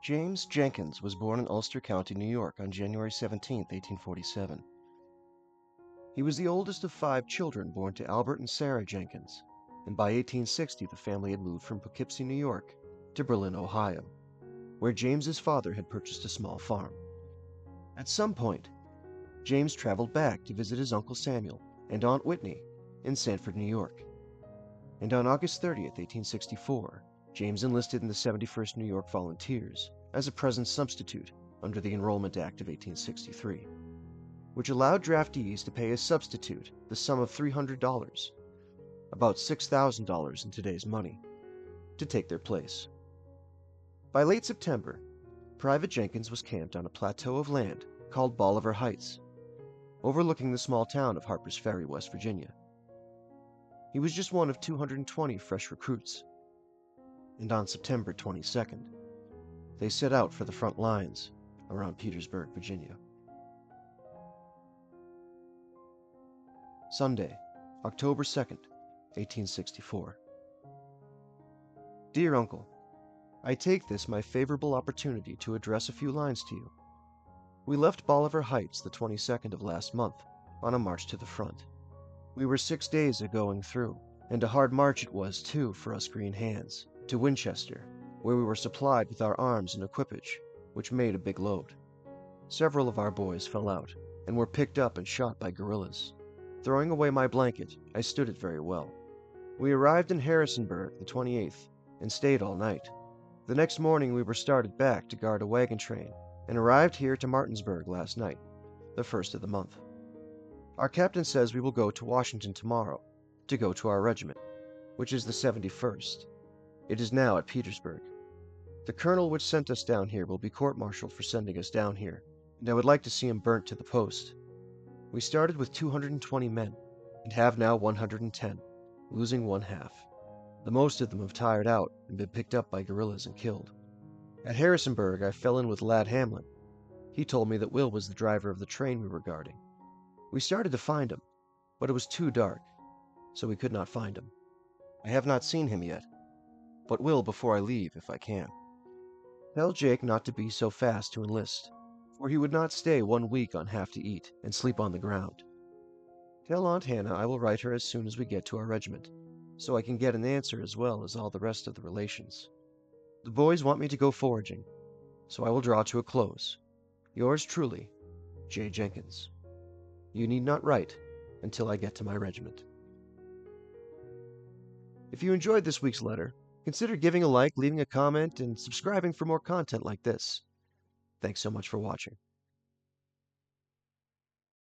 James Jenkins was born in Ulster County, New York on January 17, 1847. He was the oldest of 5 children born to Albert and Sarah Jenkins, and by 1860 the family had moved from Poughkeepsie, New York, to Berlin, Ohio, where James's father had purchased a small farm. At some point, James traveled back to visit his Uncle Samuel and Aunt Whitney in Sanford, New York. And on August 30th, 1864, James enlisted in the 71st New York Volunteers as a present substitute under the Enrollment Act of 1863, which allowed draftees to pay a substitute the sum of $300, about $6,000 in today's money, to take their place. By late September, Private Jenkins was camped on a plateau of land called Bolivar Heights, overlooking the small town of Harper's Ferry, West Virginia. He was just one of 220 fresh recruits, and on September 22nd, they set out for the front lines around Petersburg, Virginia. Sunday, October 2nd, 1864. Dear Uncle, I take this my favorable opportunity to address a few lines to you. We left Bolivar Heights the 22nd of last month on a march to the front. We were 6 days a-going through, and a hard march it was, too, for us green hands, to Winchester, where we were supplied with our arms and equipage, which made a big load. Several of our boys fell out, and were picked up and shot by guerrillas. Throwing away my blanket, I stood it very well. We arrived in Harrisonburg the 28th, and stayed all night. The next morning we were started back to guard a wagon train, and arrived here to Martinsburg last night, the 1st of the month. Our captain says we will go to Washington tomorrow, to go to our regiment, which is the 71st. It is now at Petersburg. The colonel which sent us down here will be court-martialed for sending us down here, and I would like to see him burnt to the post. We started with 220 men, and have now 110, losing one half. The most of them have tired out and been picked up by guerrillas and killed. At Harrisonburg I fell in with Lad Hamlin. He told me that Will was the driver of the train we were guarding. We started to find him, but it was too dark, so we could not find him. I have not seen him yet, but will before I leave if I can. Tell Jake not to be so fast to enlist, for he would not stay 1 week on half to eat and sleep on the ground. Tell Aunt Hannah I will write her as soon as we get to our regiment, so I can get an answer as well as all the rest of the relations. The boys want me to go foraging, so I will draw to a close. Yours truly, J. Jenkins. You need not write until I get to my regiment. If you enjoyed this week's letter, consider giving a like, leaving a comment, and subscribing for more content like this. Thanks so much for watching.